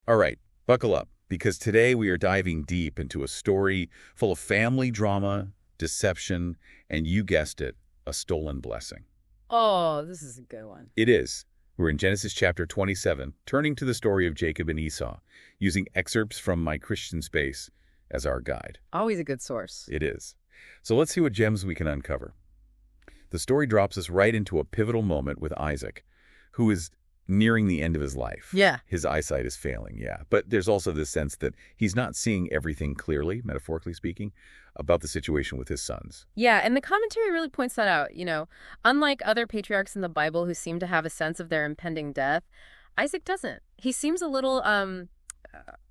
All right, buckle up, because today we are diving deep into a story full of family drama, deception, and you guessed it, a stolen blessing. Oh, this is a good one. It is. We're in Genesis chapter 27, turning to the story of Jacob and Esau, using excerpts from My Christian Space as our guide. Always a good source. It is. So let's see what gems we can uncover. The story drops us right into a pivotal moment with Isaac, who is nearing the end of his life. Yeah. His eyesight is failing, yeah. But there's also this sense that he's not seeing everything clearly, metaphorically speaking, about the situation with his sons. Yeah, and the commentary really points that out. Unlike other patriarchs in the Bible who seem to have a sense of their impending death, Isaac doesn't. He seems a little,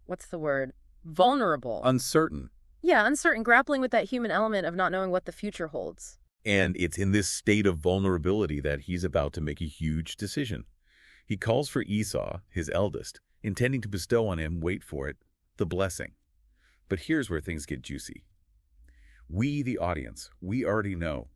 what's the word? Vulnerable. Uncertain. Yeah, uncertain, grappling with that human element of not knowing what the future holds. And it's in this state of vulnerability that he's about to make a huge decision. He calls for Esau, his eldest, intending to bestow on him, wait for it, the blessing. But here's where things get juicy. We, the audience, we already know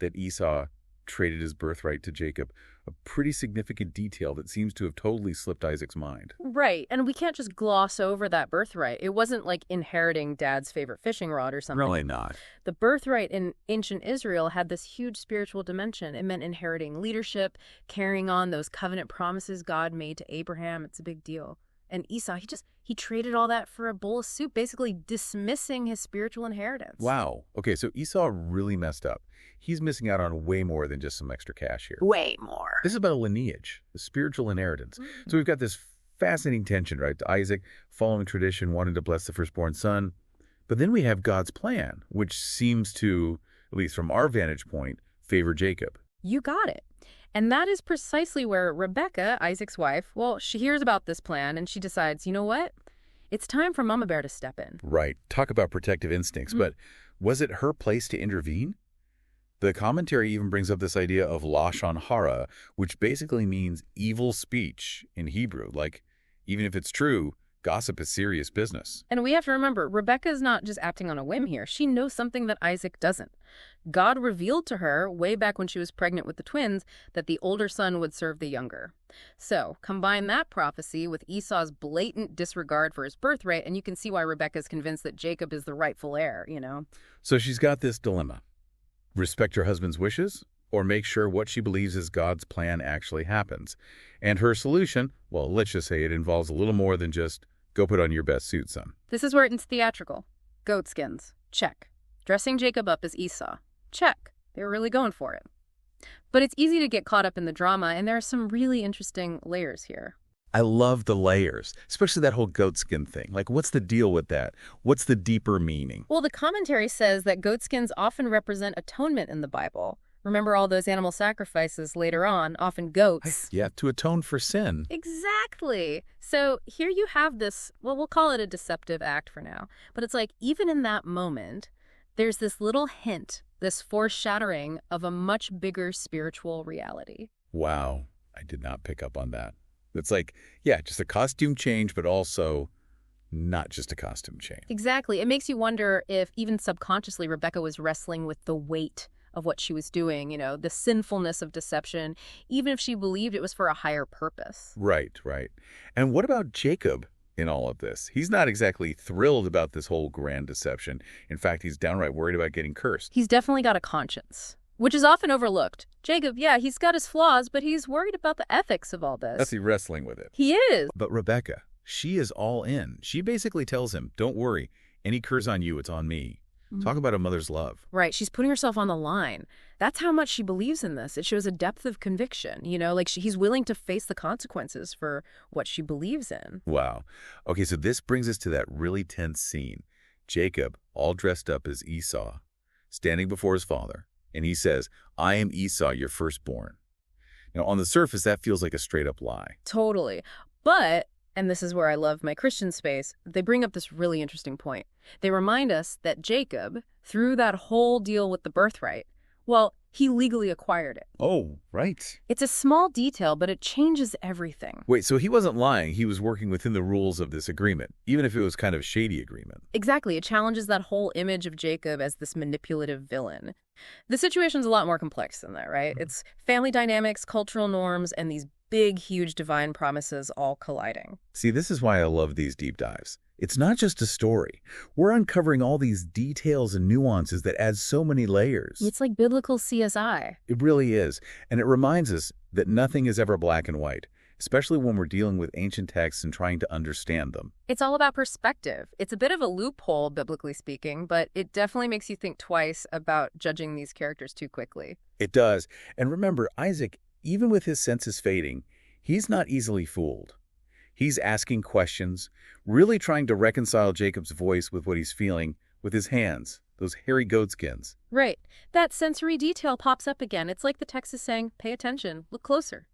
that Esau traded his birthright to Jacob, a pretty significant detail that seems to have totally slipped Isaac's mind. Right, and we can't just gloss over that birthright. It wasn't like inheriting dad's favorite fishing rod or something. Really not. The birthright in ancient Israel had this huge spiritual dimension. It meant inheriting leadership, carrying on those covenant promises God made to Abraham. It's a big deal. And Esau, he traded all that for a bowl of soup, basically dismissing his spiritual inheritance. Wow. Okay, so Esau really messed up. He's missing out on way more than just some extra cash here. Way more. This is about a lineage, a spiritual inheritance. So we've got this fascinating tension, right? Isaac, following tradition, wanting to bless the firstborn son. But then we have God's plan, which seems to, at least from our vantage point, favor Jacob. You got it. And that is precisely where Rebecca, Isaac's wife, she hears about this plan and she decides, you know what? It's time for Mama Bear to step in. Right. Talk about protective instincts. But was it her place to intervene? The commentary even brings up this idea of lashon hara, which basically means evil speech in Hebrew. Like, even if it's true, gossip is serious business. And we have to remember, Rebecca is not just acting on a whim here. She knows something that Isaac doesn't. God revealed to her, way back when she was pregnant with the twins, that the older son would serve the younger. So, combine that prophecy with Esau's blatant disregard for his birthright, and you can see why Rebecca's convinced that Jacob is the rightful heir, So she's got this dilemma. Respect her husband's wishes, or make sure what she believes is God's plan actually happens. And her solution, well, let's just say it involves a little more than just go put on your best suit, son. This is where it's theatrical. Goat skins. Check. Dressing Jacob up as Esau. Check. They were really going for it. But it's easy to get caught up in the drama, and there are some really interesting layers here. I love the layers, especially that whole goatskin thing. Like, what's the deal with that? What's the deeper meaning? Well, the commentary says that goatskins often represent atonement in the Bible. Remember all those animal sacrifices later on, often goats. Yeah, to atone for sin. Exactly. So here you have this, we'll call it a deceptive act for now. But it's like, even in that moment, there's this little hint, this foreshadowing of a much bigger spiritual reality. Wow, I did not pick up on that. It's like, yeah, just a costume change, but also not just a costume change. Exactly. It makes you wonder if even subconsciously Rebecca was wrestling with the weight of what she was doing, the sinfulness of deception, even if she believed it was for a higher purpose. Right, right. And what about Jacob in all of this? He's not exactly thrilled about this whole grand deception. In fact, he's downright worried about getting cursed. He's definitely got a conscience, which is often overlooked. Jacob, yeah, he's got his flaws, but he's worried about the ethics of all this. That's he wrestling with it. He is. But Rebecca, she is all in. She basically tells him, don't worry, any curse on you, it's on me. Talk about a mother's love. Right. She's putting herself on the line. That's how much she believes in this. It shows a depth of conviction, he's willing to face the consequences for what she believes in. Wow. Okay, so this brings us to that really tense scene. Jacob, all dressed up as Esau, standing before his father, and he says, I am Esau, your firstborn. Now, on the surface, that feels like a straight-up lie. Totally. But, and this is where I love My Christian Space, they bring up this really interesting point. They remind us that Jacob, through that whole deal with the birthright, he legally acquired it. Oh, right. It's a small detail, but it changes everything. Wait, so he wasn't lying. He was working within the rules of this agreement, even if it was kind of a shady agreement. Exactly. It challenges that whole image of Jacob as this manipulative villain. The situation's a lot more complex than that, right? It's family dynamics, cultural norms, and these big, huge divine promises all colliding. See, this is why I love these deep dives. It's not just a story. We're uncovering all these details and nuances that add so many layers. It's like biblical CSI. It really is. And it reminds us that nothing is ever black and white, especially when we're dealing with ancient texts and trying to understand them. It's all about perspective. It's a bit of a loophole, biblically speaking, but it definitely makes you think twice about judging these characters too quickly. It does. And remember, Isaac, even with his senses fading, he's not easily fooled. He's asking questions, really trying to reconcile Jacob's voice with what he's feeling with his hands, those hairy goatskins. Right. That sensory detail pops up again. It's like the text is saying, pay attention, look closer.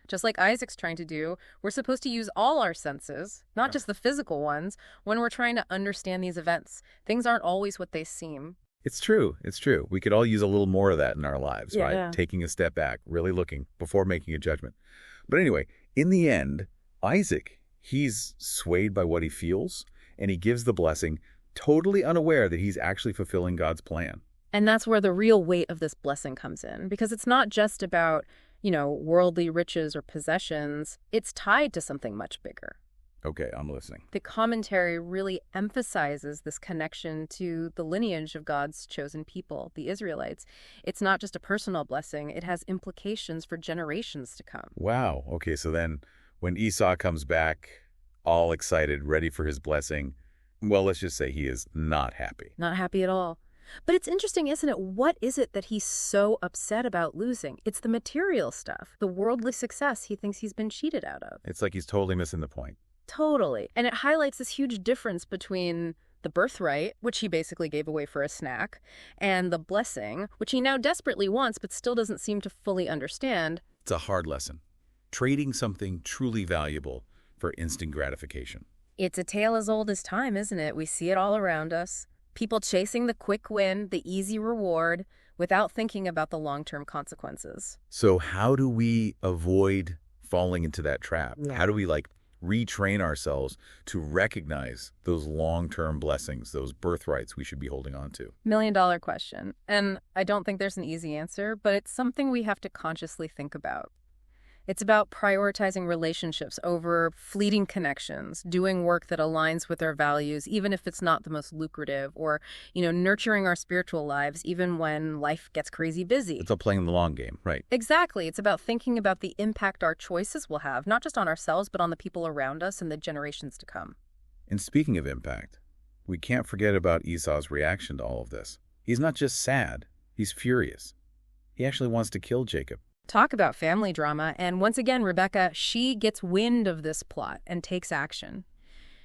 Just like Isaac's trying to do, we're supposed to use all our senses, not just the physical ones, when we're trying to understand these events. Things aren't always what they seem. It's true. It's true. We could all use a little more of that in our lives, right? Yeah. Taking a step back, really looking before making a judgment. But anyway, in the end, Isaac, he's swayed by what he feels, and he gives the blessing, totally unaware that he's actually fulfilling God's plan. And that's where the real weight of this blessing comes in, because it's not just about, worldly riches or possessions. It's tied to something much bigger. Okay, I'm listening. The commentary really emphasizes this connection to the lineage of God's chosen people, the Israelites. It's not just a personal blessing. It has implications for generations to come. Wow. Okay, so then when Esau comes back, all excited, ready for his blessing, well, let's just say he is not happy. Not happy at all. But it's interesting, isn't it? What is it that he's so upset about losing? It's the material stuff, the worldly success he thinks he's been cheated out of. It's like he's totally missing the point. Totally. And it highlights this huge difference between the birthright, which he basically gave away for a snack, and the blessing, which he now desperately wants but still doesn't seem to fully understand. It's a hard lesson. Trading something truly valuable for instant gratification. It's a tale as old as time, isn't it? We see it all around us. People chasing the quick win, the easy reward, without thinking about the long-term consequences. So how do we avoid falling into that trap? Yeah. How do we retrain ourselves to recognize those long-term blessings, those birthrights we should be holding on to? $1 million question. And I don't think there's an easy answer, but it's something we have to consciously think about. It's about prioritizing relationships over fleeting connections, doing work that aligns with our values, even if it's not the most lucrative, or, nurturing our spiritual lives, even when life gets crazy busy. It's all playing the long game, right? Exactly. It's about thinking about the impact our choices will have, not just on ourselves, but on the people around us and the generations to come. And speaking of impact, we can't forget about Esau's reaction to all of this. He's not just sad, he's furious. He actually wants to kill Jacob. Talk about family drama. And once again, Rebecca, she gets wind of this plot and takes action.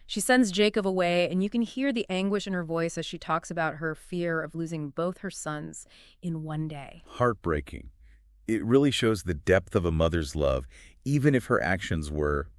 She sends Jacob away, and you can hear the anguish in her voice as she talks about her fear of losing both her sons in one day. Heartbreaking. It really shows the depth of a mother's love, even if her actions were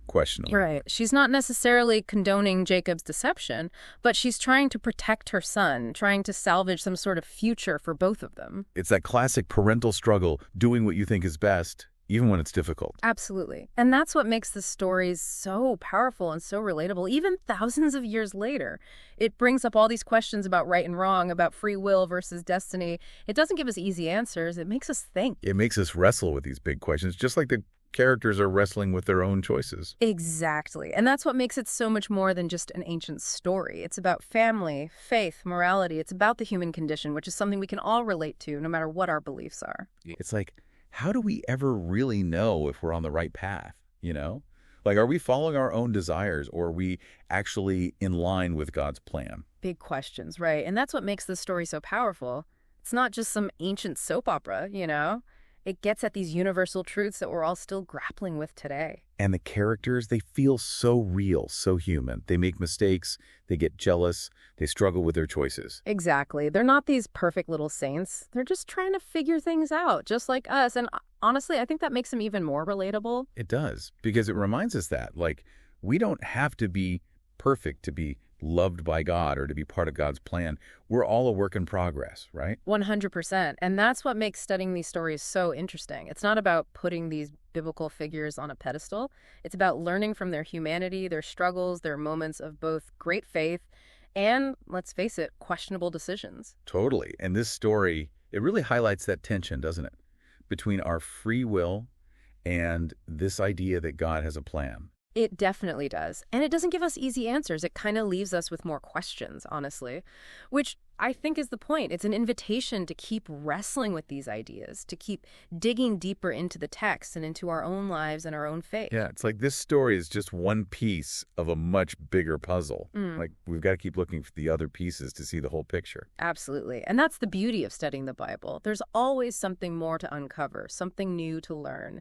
questionable. Right. She's not necessarily condoning Jacob's deception, but she's trying to protect her son, trying to salvage some sort of future for both of them. It's that classic parental struggle, doing what you think is best, even when it's difficult. Absolutely. And that's what makes the stories so powerful and so relatable, even thousands of years later. It brings up all these questions about right and wrong, about free will versus destiny. It doesn't give us easy answers. It makes us think. It makes us wrestle with these big questions, just like the characters are wrestling with their own choices. Exactly. And that's what makes it so much more than just an ancient story. It's about family, faith, morality. It's about the human condition, which is something we can all relate to, no matter what our beliefs are. It's like, how do we ever really know if we're on the right path, Are we following our own desires, or are we actually in line with God's plan? Big questions, right? And that's what makes this story so powerful. It's not just some ancient soap opera, It gets at these universal truths that we're all still grappling with today. And the characters, they feel so real, so human. They make mistakes, they get jealous, they struggle with their choices. Exactly. They're not these perfect little saints. They're just trying to figure things out, just like us. And honestly, I think that makes them even more relatable. It does, because it reminds us that, we don't have to be perfect to be loved by God or to be part of God's plan. We're all a work in progress, right? 100%. And that's what makes studying these stories so interesting. It's not about putting these biblical figures on a pedestal. It's about learning from their humanity, their struggles, their moments of both great faith and, let's face it, questionable decisions. Totally. And this story, it really highlights that tension, doesn't it? Between our free will and this idea that God has a plan. It definitely does. And it doesn't give us easy answers. It kind of leaves us with more questions, honestly, which I think is the point. It's an invitation to keep wrestling with these ideas, to keep digging deeper into the text and into our own lives and our own faith. Yeah, it's like this story is just one piece of a much bigger puzzle. Like, we've got to keep looking for the other pieces to see the whole picture. Absolutely. And that's the beauty of studying the Bible. There's always something more to uncover, something new to learn,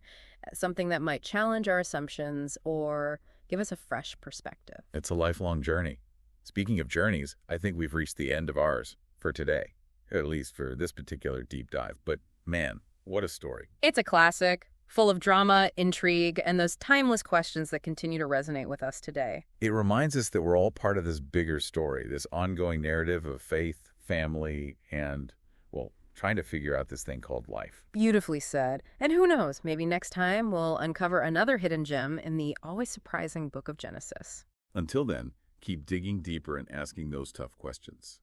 something that might challenge our assumptions or give us a fresh perspective. It's a lifelong journey. Speaking of journeys, I think we've reached the end of ours for today, at least for this particular deep dive. But man, what a story. It's a classic, full of drama, intrigue, and those timeless questions that continue to resonate with us today. It reminds us that we're all part of this bigger story, this ongoing narrative of faith, family, and, well, trying to figure out this thing called life. Beautifully said. And who knows, maybe next time we'll uncover another hidden gem in the always surprising book of Genesis. Until then, keep digging deeper and asking those tough questions.